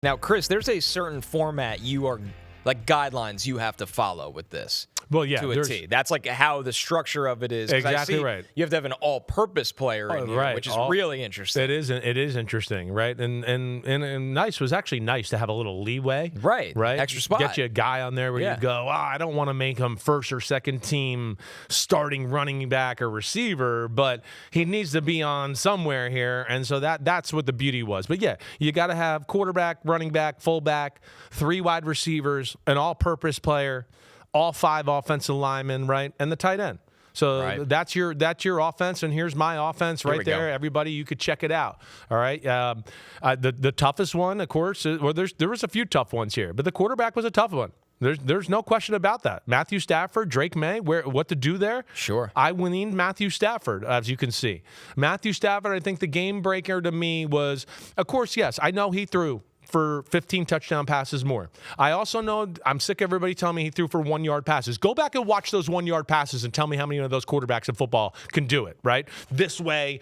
Now, Chris, there's a certain format guidelines you have to follow with this. Well, yeah, to a T. That's like how the structure of it is. Exactly right. You have to have an all-purpose player in here, which is really interesting. It is interesting, right? And nice was actually nice to have a little leeway, right? Extra spot. Get you a guy on there where you go, I don't want to make him first or second team starting running back or receiver, but he needs to be on somewhere here, and so that's what the beauty was. But yeah, you got to have quarterback, running back, fullback, 3 wide receivers, an all-purpose player, all 5 offensive linemen, right, and the tight end. So that's your offense, and here's my offense right there. Everybody, you could check it out. All right. The toughest one, of course, there was a few tough ones here, but the quarterback was a tough one. There's no question about that. Matthew Stafford, Drake Maye, what to do there? Sure. I leaned Matthew Stafford, as you can see. Matthew Stafford, I think the game breaker to me was, of course, yes, I know he threw for 15 touchdown passes more. I also know, I'm sick of everybody telling me he threw for 1-yard passes. Go back and watch those 1-yard passes and tell me how many of those quarterbacks in football can do it, right? This way,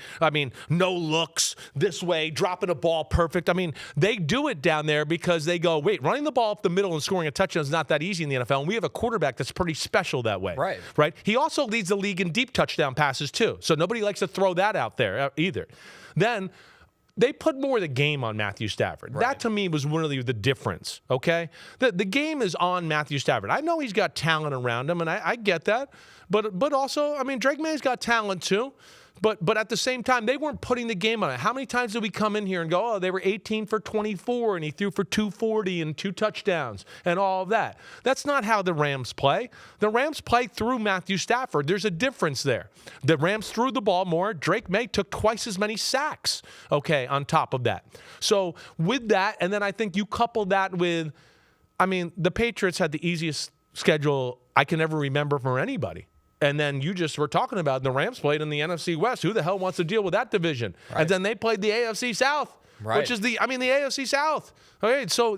no looks, this way, dropping a ball perfect. They do it down there because they go, wait, running the ball up the middle and scoring a touchdown is not that easy in the NFL, and we have a quarterback that's pretty special that way. Right? He also leads the league in deep touchdown passes too, so nobody likes to throw that out there either. Then they put more of the game on Matthew Stafford. That, to me, was really the difference, okay? The game is on Matthew Stafford. I know he's got talent around him, and I get that. But also, Drake Maye's got talent too. But at the same time, they weren't putting the game on it. How many times did we come in here and go, they were 18 for 24, and he threw for 240 and 2 touchdowns and all of that? That's not how the Rams play. The Rams play through Matthew Stafford. There's a difference there. The Rams threw the ball more. Drake Maye took twice as many sacks, on top of that. So with that, and then I think you couple that with, the Patriots had the easiest schedule I can ever remember for anybody. And then you just were talking about the Rams played in the NFC West. Who the hell wants to deal with that division? And then they played the AFC South, which is the AFC South. Okay, so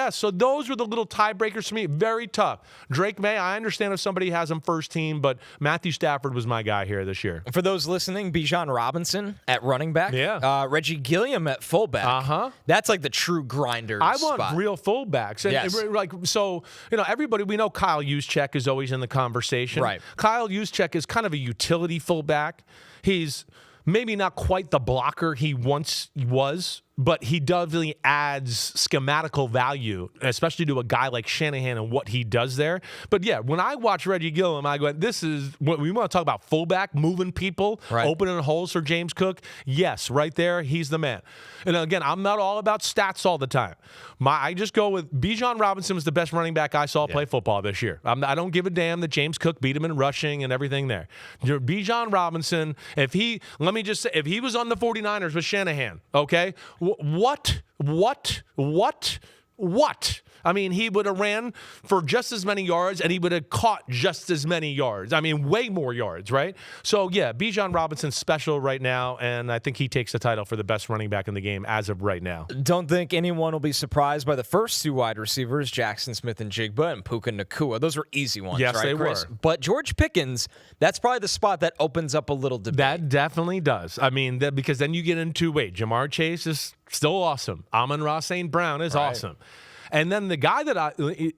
so those were the little tiebreakers for me. Very tough. Drake Maye, I understand if somebody has him first team, but Matthew Stafford was my guy here this year. For those listening, Bijan Robinson at running back. Yeah. Reggie Gilliam at fullback. Uh-huh. That's like the true grinder I spot. want real fullbacks. And everybody, we know Kyle Juszczyk is always in the conversation. Right. Kyle Juszczyk is kind of a utility fullback. He's maybe not quite the blocker he once was, but he definitely adds schematical value, especially to a guy like Shanahan and what he does there. But yeah, when I watch Reggie Gilliam, I go, this is what we want to talk about: fullback, moving people, opening holes for James Cook. Yes, right there, he's the man. And again, I'm not all about stats all the time. I just go with Bijan Robinson was the best running back I saw play football this year. I don't give a damn that James Cook beat him in rushing and everything there. Bijan Robinson, if he was on the 49ers with Shanahan, okay, what? He would have ran for just as many yards, and he would have caught just as many yards. Way more yards, right? So, yeah, Bijan Robinson's special right now, and I think he takes the title for the best running back in the game as of right now. Don't think anyone will be surprised by the first 2 wide receivers, Jackson Smith-Njigba and Puka Nacua. Those were easy ones, yes, right, they Chris? were. But George Pickens, that's probably the spot that opens up a little debate. That definitely does. Because then you get into, Jamar Chase is still awesome. Amon-Ra St. Brown is awesome. And then the guy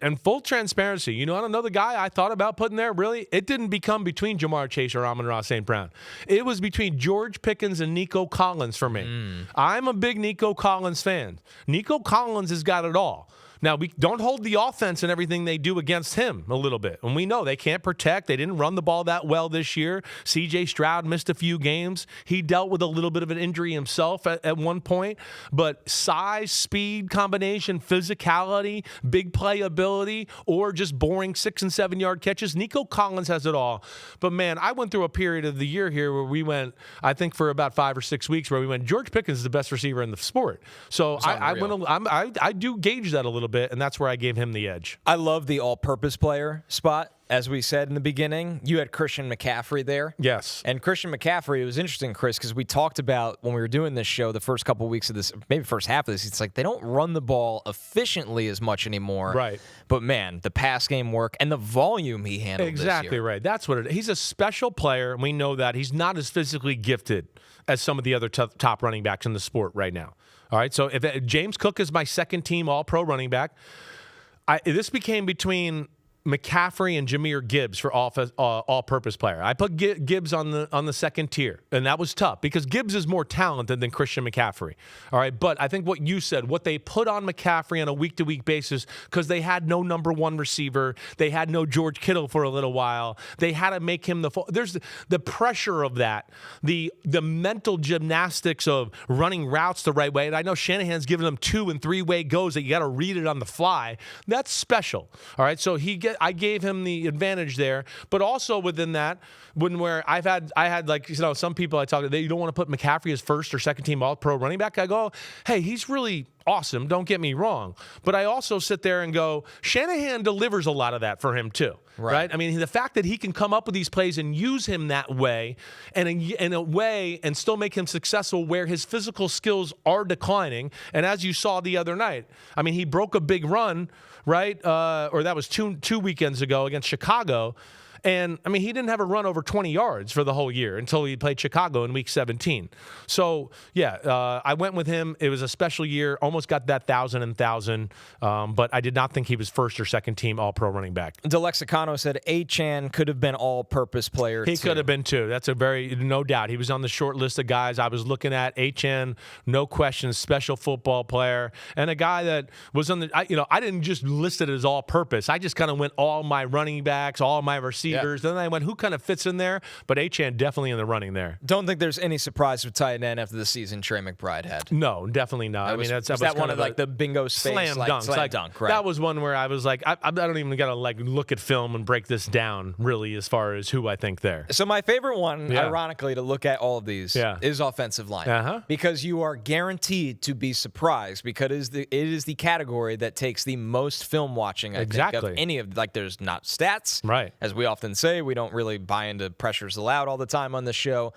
in full transparency, I don't know the guy I thought about putting there, really, it didn't become between Jamar Chase or Amon-Ra St. Brown. It was between George Pickens and Nico Collins for me. I'm a big Nico Collins fan. Nico Collins has got it all. Now, we don't hold the offense and everything they do against him a little bit. And we know they can't protect. They didn't run the ball that well this year. C.J. Stroud missed a few games. He dealt with a little bit of an injury himself at one point. But size, speed combination, physicality, big playability, or just boring 6- and 7-yard catches, Nico Collins has it all. But, man, I went through a period of the year here where we went, I think for about 5 or 6 weeks, where we went, George Pickens is the best receiver in the sport. So I do gauge that a little bit, and that's where I gave him the edge. I love the all-purpose player spot. As we said in the beginning, you had Christian McCaffrey there. Yes. And Christian McCaffrey, it was interesting, Chris, because we talked about when we were doing this show, the first couple of weeks of this, maybe first half of this, it's like they don't run the ball efficiently as much anymore. Right. But, man, the pass game work and the volume he handled exactly this year. Right. That's what it is. He's a special player, and we know that. He's not as physically gifted as some of the other top running backs in the sport right now. All right, so if James Cook is my second-team All-Pro running back, this became between McCaffrey and Jahmyr Gibbs for all-purpose player. I put Gibbs on the second tier, and that was tough because Gibbs is more talented than Christian McCaffrey. All right, but I think what you said, what they put on McCaffrey on a week-to-week basis, because they had no number one receiver, they had no George Kittle for a little while, they had to make him there's the pressure of that, the mental gymnastics of running routes the right way. And I know Shanahan's giving them 2- and 3-way goes that you got to read it on the fly. That's special. All right, so I gave him the advantage there, but also within that, where I had like, some people I talk to, you don't want to put McCaffrey as first or second team All-Pro running back. I go, hey, he's really awesome. Don't get me wrong, but I also sit there and go, Shanahan delivers a lot of that for him too. Right? I mean, the fact that he can come up with these plays and use him that way, and in a way, and still make him successful where his physical skills are declining. And as you saw the other night, I mean, he broke a big run, right? Or that was two weekends ago against Chicago. And, I mean, he didn't have a run over 20 yards for the whole year until he played Chicago in Week 17. So, yeah, I went with him. It was a special year. Almost got that 1,000, but I did not think he was first or second team All-Pro running back. DeLexicano said Achane could have been all-purpose player, He could have been, too. That's no doubt. He was on the short list of guys I was looking at. Achane, no question, special football player. And a guy that was on the, I didn't just list it as all-purpose. I just kind of went all my running backs, all my receivers. Yeah. Then I went, who kind of fits in there? But Achane definitely in the running there. Don't think there's any surprise with tight end after the season Trey McBride had. No, definitely not. Was that one of like the bingo space slam dunk, right? That was one where I was like, I don't even got to like look at film and break this down really as far as who I think there. So my favorite one, ironically, to look at all of these is offensive line, because you are guaranteed to be surprised because it is the category that takes the most film watching. I think of any of there's not stats, right? As we often say, we don't really buy into pressures allowed all the time on the show.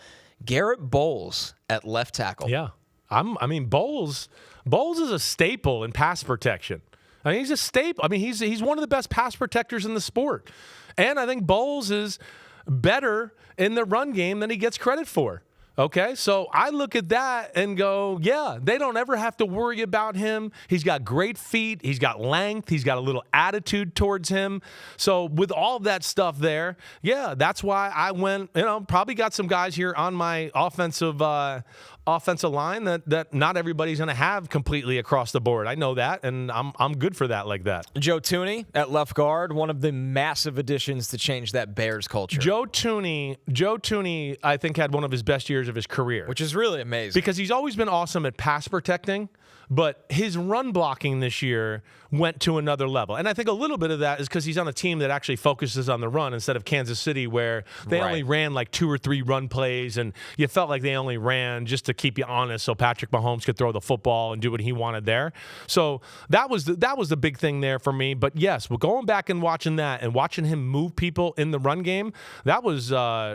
Garrett Bowles at left tackle. Yeah. I mean, Bowles is a staple in pass protection. I mean, he's a staple. I mean, he's one of the best pass protectors in the sport. And I think Bowles is better in the run game than he gets credit for. Okay, so I look at that and go, yeah, they don't ever have to worry about him. He's got great feet. He's got length. He's got a little attitude towards him. So with all of that stuff there, yeah, that's why I went, probably got some guys here on my offensive line that not everybody's going to have completely across the board. I know that, and I'm good for that like that. Joe Thuney at left guard, one of the massive additions to change that Bears culture. Joe Thuney, I think, had one of his best years of his career. Which is really amazing. Because he's always been awesome at pass protecting, but his run blocking this year went to another level. And I think a little bit of that is because he's on a team that actually focuses on the run instead of Kansas City, where they only ran like 2 or 3 run plays, and you felt like they only ran just to keep you honest so Patrick Mahomes could throw the football and do what he wanted there. So that was the big thing there for me. But yes, we're going back and watching that and watching him move people in the run game. That was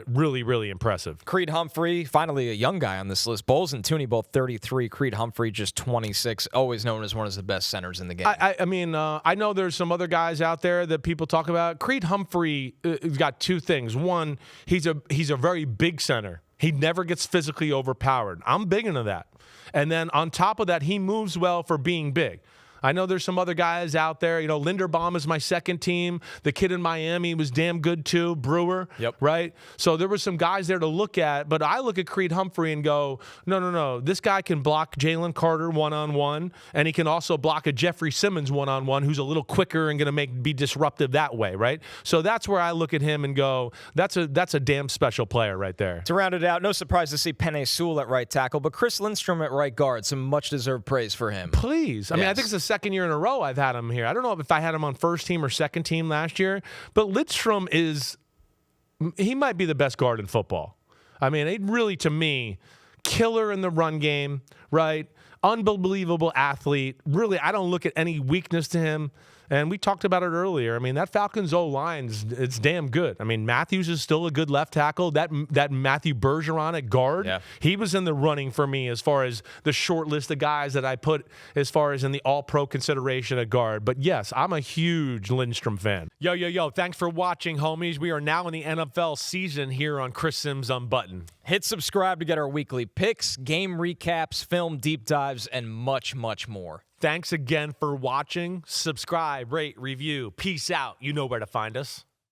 really, really impressive. Creed Humphrey, finally a young guy on this list. Bowles and Thuney both 33. Creed Humphrey just 26, always known as one of the best centers in the game. I mean, I know there's some other guys out there that people talk about. Creed Humphrey has got 2 things. One, he's a very big center. He never gets physically overpowered. I'm big into that. And then on top of that, he moves well for being big. I know there's some other guys out there. Linderbaum is my second team. The kid in Miami was damn good too, Brewer. Yep. Right? So there were some guys there to look at, but I look at Creed Humphrey and go, no. This guy can block Jalen Carter one-on-one, and he can also block a Jeffrey Simmons one-on-one who's a little quicker and going to be disruptive that way, right? So that's where I look at him and go, that's a damn special player right there. To round it out, no surprise to see Penei Sewell at right tackle, but Chris Lindstrom at right guard, some much-deserved praise for him. Please. I mean, I think it's the second year in a row I've had him here. I don't know if I had him on first team or second team last year, but Lidstrom he might be the best guard in football. I mean, it really, to me, killer in the run game, right? Unbelievable athlete. Really, I don't look at any weakness to him. And we talked about it earlier. I mean, that Falcons O-line, it's damn good. I mean, Matthews is still a good left tackle. That Matthew Bergeron at guard, he was in the running for me as far as the short list of guys that I put as far as in the all-pro consideration at guard. But yes, I'm a huge Lindstrom fan. Yo. Thanks for watching, homies. We are now in the NFL season here on Chris Simms Unbuttoned. Hit subscribe to get our weekly picks, game recaps, film deep dives, and much, much more. Thanks again for watching. Subscribe, rate, review. Peace out. You know where to find us.